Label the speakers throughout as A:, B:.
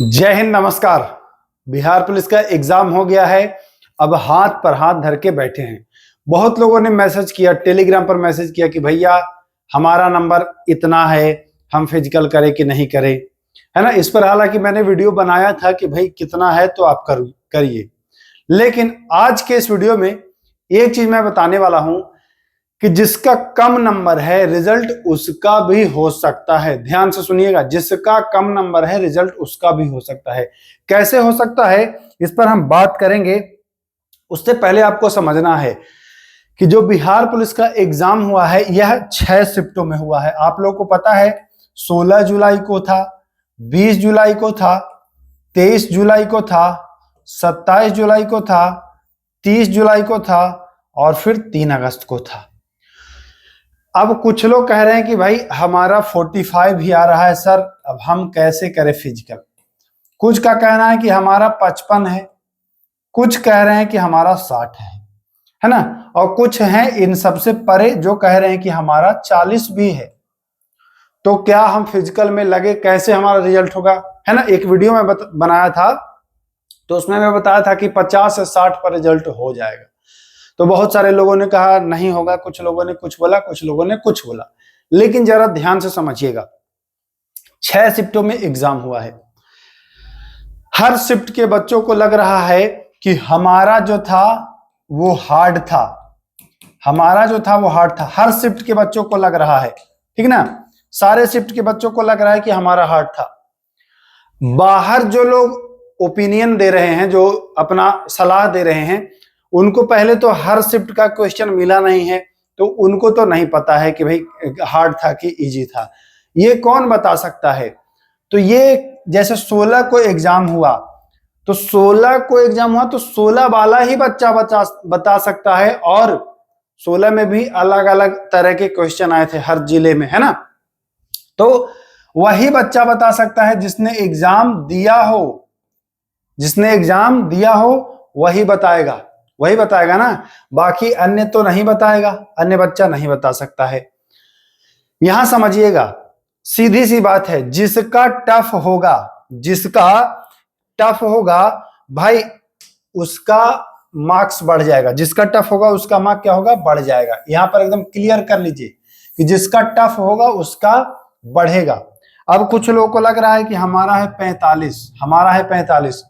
A: जय हिंद, नमस्कार। बिहार पुलिस का एग्जाम हो गया है। अब हाथ पर हाथ धर के बैठे हैं। बहुत लोगों ने मैसेज किया, टेलीग्राम पर मैसेज किया कि भैया हमारा नंबर इतना है, हम फिजिकल करें कि नहीं करें, है ना। इस पर हालांकि मैंने वीडियो बनाया था कि भाई कितना है तो आप करिए। लेकिन आज के इस वीडियो में एक चीज मैं बताने वाला हूं कि जिसका कम नंबर है रिजल्ट उसका भी हो सकता है। ध्यान से सुनिएगा, जिसका कम नंबर है रिजल्ट उसका भी हो सकता है। कैसे हो सकता है इस पर हम बात करेंगे। उससे पहले आपको समझना है कि जो बिहार पुलिस का एग्जाम हुआ है यह 6 शिफ्टों में हुआ है। आप लोगों को पता है 16 जुलाई को था, 20 जुलाई को था, 23 जुलाई को था, 27 जुलाई को था, 30 जुलाई को था और फिर 3 अगस्त को था। अब कुछ लोग कह रहे हैं कि भाई हमारा 45 ही आ रहा है सर, अब हम कैसे करें फिजिकल। कुछ का कहना है कि हमारा 55 है, कुछ कह रहे हैं कि हमारा 60 है ना। और कुछ हैं इन सबसे परे जो कह रहे हैं कि हमारा 40 भी है। तो क्या हम फिजिकल में लगे, कैसे हमारा रिजल्ट होगा, है ना। एक वीडियो में बनाया था तो उसमें मैं बताया था कि 50 से 60 पर रिजल्ट हो जाएगा। तो बहुत सारे लोगों ने कहा नहीं होगा, कुछ लोगों ने कुछ बोला, कुछ लोगों ने कुछ बोला। लेकिन जरा ध्यान से समझिएगा, 6 शिफ्टों में एग्जाम हुआ है। हर शिफ्ट के बच्चों को लग रहा है कि हमारा जो था वो हार्ड था, हमारा जो था वो हार्ड था। हर शिफ्ट के बच्चों को लग रहा है, ठीक ना। सारे शिफ्ट के बच्चों को लग रहा है कि हमारा हार्ड था। बाहर जो लोग ओपिनियन दे रहे हैं, जो अपना सलाह दे रहे हैं, उनको पहले तो हर शिफ्ट का क्वेश्चन मिला नहीं है, तो उनको तो नहीं पता है कि भाई हार्ड था कि इजी था। ये कौन बता सकता है। तो ये जैसे 16 को एग्जाम हुआ तो 16 को एग्जाम हुआ तो 16 वाला ही बच्चा बता सकता है। और 16 में भी अलग अलग तरह के क्वेश्चन आए थे हर जिले में, है ना। तो वही बच्चा बता सकता है जिसने एग्जाम दिया हो, जिसने एग्जाम दिया हो वही बताएगा ना। बाकी अन्य तो नहीं बताएगा, अन्य बच्चा नहीं बता सकता है। यहां समझिएगा, सीधी सी बात है, जिसका टफ होगा भाई उसका मार्क्स बढ़ जाएगा। जिसका टफ होगा उसका मार्क्स क्या होगा, बढ़ जाएगा। यहां पर एकदम क्लियर कर लीजिए कि जिसका टफ होगा उसका बढ़ेगा। अब कुछ लोगों को लग रहा है कि हमारा है 45,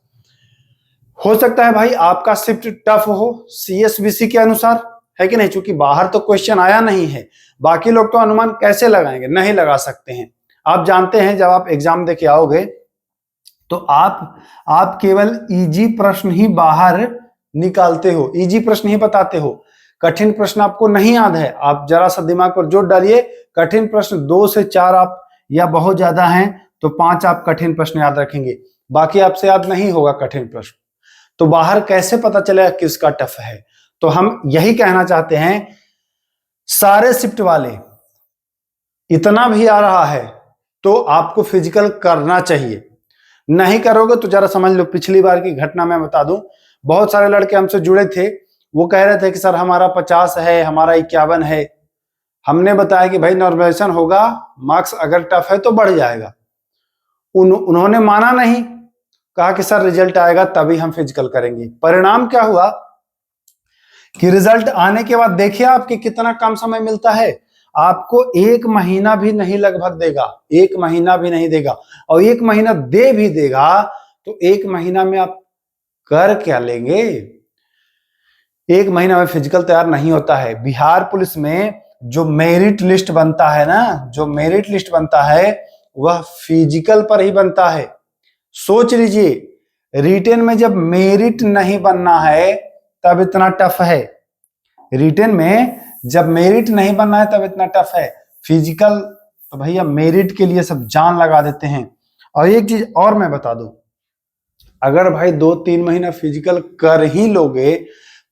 A: हो सकता है भाई आपका शिफ्ट टफ हो सीएसबीसी के अनुसार, है कि नहीं। चूंकि बाहर तो क्वेश्चन आया नहीं है, बाकी लोग तो अनुमान कैसे लगाएंगे, नहीं लगा सकते हैं। आप जानते हैं जब आप एग्जाम देके आओगे तो आप केवल इजी प्रश्न ही बाहर निकालते हो, इजी प्रश्न ही बताते हो। कठिन प्रश्न आपको नहीं याद है, आप जरा सा दिमाग पर जोर डालिए। कठिन प्रश्न 2 से 4 आप, या बहुत ज्यादा हैं तो 5 आप कठिन प्रश्न याद रखेंगे, बाकी आपसे याद नहीं होगा कठिन प्रश्न। तो बाहर कैसे पता चलेगा किसका टफ है। तो हम यही कहना चाहते हैं, सारे शिफ्ट वाले इतना भी आ रहा है तो आपको फिजिकल करना चाहिए। नहीं करोगे तो जरा समझ लो, पिछली बार की घटना मैं बता दूं। बहुत सारे लड़के हमसे जुड़े थे, वो कह रहे थे कि सर हमारा 50 है, हमारा 51 है। हमने बताया कि भाई नॉर्मलाइजेशन होगा, मार्क्स अगर टफ है तो बढ़ जाएगा। उन्होंने माना नहीं, कहा कि सर रिजल्ट आएगा तभी हम फिजिकल करेंगे। परिणाम क्या हुआ कि रिजल्ट आने के बाद देखिए आपके कितना कम समय मिलता है। आपको 1 महीना भी नहीं लगभग देगा, 1 महीना भी नहीं देगा। और 1 महीना दे भी देगा तो 1 महीना में आप कर क्या लेंगे। 1 महीना में फिजिकल तैयार नहीं होता है। बिहार पुलिस में जो मेरिट लिस्ट बनता है ना, जो मेरिट लिस्ट बनता है वह फिजिकल पर ही बनता है। सोच लीजिए, रिटेन में जब मेरिट नहीं बनना है तब इतना टफ है। रिटेन में जब मेरिट नहीं बनना है तब इतना टफ है। फिजिकल तो भैया मेरिट के लिए सब जान लगा देते हैं। और एक चीज और मैं बता दूं, अगर भाई 2-3 महीना फिजिकल कर ही लोगे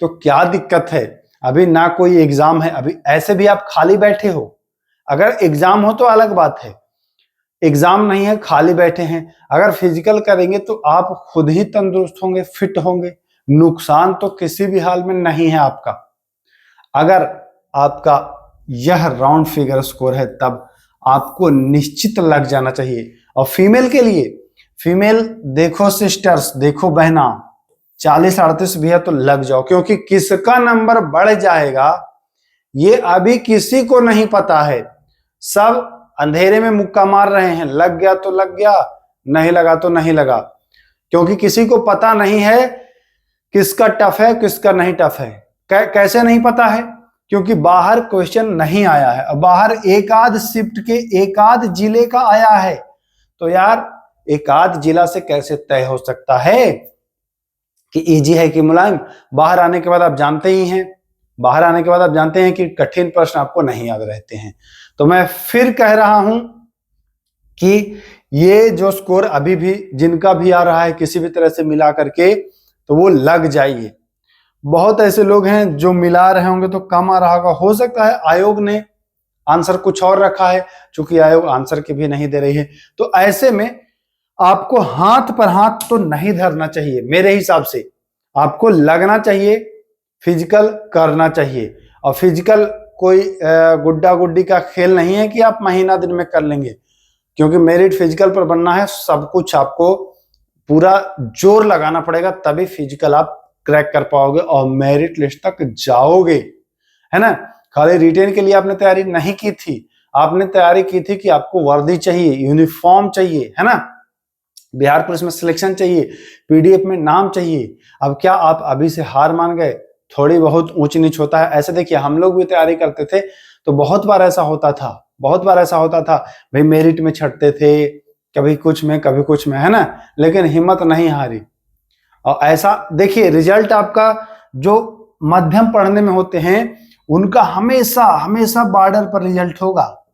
A: तो क्या दिक्कत है। अभी ना कोई एग्जाम है, अभी ऐसे भी आप खाली बैठे हो। अगर एग्जाम हो तो अलग बात है, एग्जाम नहीं है, खाली बैठे हैं। अगर फिजिकल करेंगे तो आप खुद ही तंदुरुस्त होंगे, फिट होंगे, नुकसान तो किसी भी हाल में नहीं है आपका। अगर आपका यह राउंड फिगर स्कोर है तब आपको निश्चित लग जाना चाहिए। और फीमेल के लिए, फीमेल देखो सिस्टर्स, देखो बहना, 40-38 भी है तो लग जाओ, क्योंकि किसका नंबर बढ़ जाएगा ये अभी किसी को नहीं पता है। सब अंधेरे में मुक्का मार रहे हैं, लग गया तो लग गया, नहीं लगा तो नहीं लगा, क्योंकि किसी को पता नहीं है किसका टफ है किसका नहीं टफ है। कैसे नहीं पता है? क्योंकि बाहर क्वेश्चन नहीं आया है, अब बाहर एक आध शिफ्ट के एक आध जिले का आया है, तो यार एक आध जिला से कैसे तय हो सकता है कि इजी है कि मुलायम। बाहर आने के बाद आप जानते ही हैं, बाहर आने के बाद आप जानते हैं कि कठिन प्रश्न आपको नहीं याद रहते हैं। तो मैं फिर कह रहा हूं कि ये जो स्कोर अभी भी जिनका भी आ रहा है किसी भी तरह से मिला करके, तो वो लग जाइए। बहुत ऐसे लोग हैं जो मिला रहे होंगे तो कम आ रहा होगा, हो सकता है आयोग ने आंसर कुछ और रखा है, चूंकि आयोग आंसर के भी नहीं दे रही है। तो ऐसे में आपको हाथ पर हाथ तो नहीं धरना चाहिए, मेरे हिसाब से आपको लगना चाहिए, फिजिकल करना चाहिए। और फिजिकल कोई गुड्डा गुड्डी का खेल नहीं है कि आप महीना दिन में कर लेंगे, क्योंकि मेरिट फिजिकल पर बनना है, सब कुछ आपको पूरा जोर लगाना पड़ेगा, तभी फिजिकल आप क्रैक कर पाओगे और मेरिट लिस्ट तक जाओगे, है ना। खाली रिटेन के लिए आपने तैयारी नहीं की थी, आपने तैयारी की थी कि आपको वर्दी चाहिए, यूनिफॉर्म चाहिए, है ना, बिहार पुलिस में सिलेक्शन चाहिए, पीडीएफ में नाम चाहिए। अब क्या आप अभी से हार मान गए? थोड़ी बहुत ऊंच नीच होता है। ऐसे देखिए, हम लोग भी तैयारी करते थे तो बहुत बार ऐसा होता था, बहुत बार ऐसा होता था भाई, मेरिट में छटते थे, कभी कुछ में कभी कुछ में, है ना, लेकिन हिम्मत नहीं हारी। और ऐसा देखिए, रिजल्ट आपका जो मध्यम पढ़ने में होते हैं उनका हमेशा हमेशा बॉर्डर पर रिजल्ट होगा,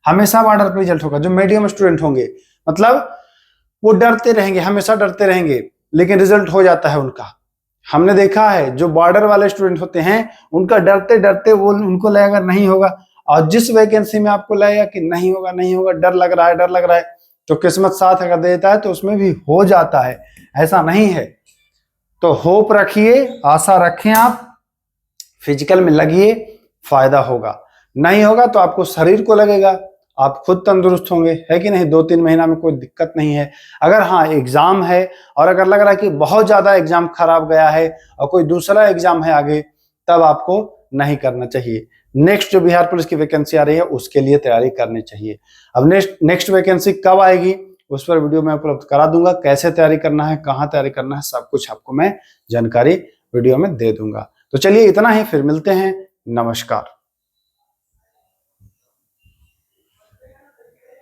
A: हमेशा बॉर्डर पर रिजल्ट होगा। जो मीडियम स्टूडेंट होंगे मतलब वो डरते रहेंगे, हमेशा डरते रहेंगे, लेकिन रिजल्ट हो जाता है उनका। हमने देखा है जो बॉर्डर वाले स्टूडेंट होते हैं उनका डरते डरते वो उनको लगेगा नहीं होगा, और जिस वैकेंसी में आपको लगेगा कि नहीं होगा नहीं होगा, डर लग रहा है डर लग रहा है, तो किस्मत साथ अगर देता है तो उसमें भी हो जाता है, ऐसा नहीं है। तो होप रखिए, आशा रखें, आप फिजिकल में लगिए, फायदा होगा। नहीं होगा तो आपको शरीर को लगेगा, आप खुद तंदुरुस्त होंगे, है कि नहीं। 2-3 महीना में कोई दिक्कत नहीं है। अगर हाँ एग्जाम है और अगर लग रहा है कि बहुत ज्यादा एग्जाम खराब गया है और कोई दूसरा एग्जाम है आगे, तब आपको नहीं करना चाहिए। नेक्स्ट जो बिहार पुलिस की वैकेंसी आ रही है उसके लिए तैयारी करनी चाहिए। अब नेक्स्ट वैकेंसी कब आएगी उस पर वीडियो मैं उपलब्ध करा दूंगा, कैसे तैयारी करना है, कहाँ तैयारी करना है, सब कुछ आपको मैं जानकारी वीडियो में दे दूंगा। तो चलिए इतना ही, फिर मिलते हैं, नमस्कार।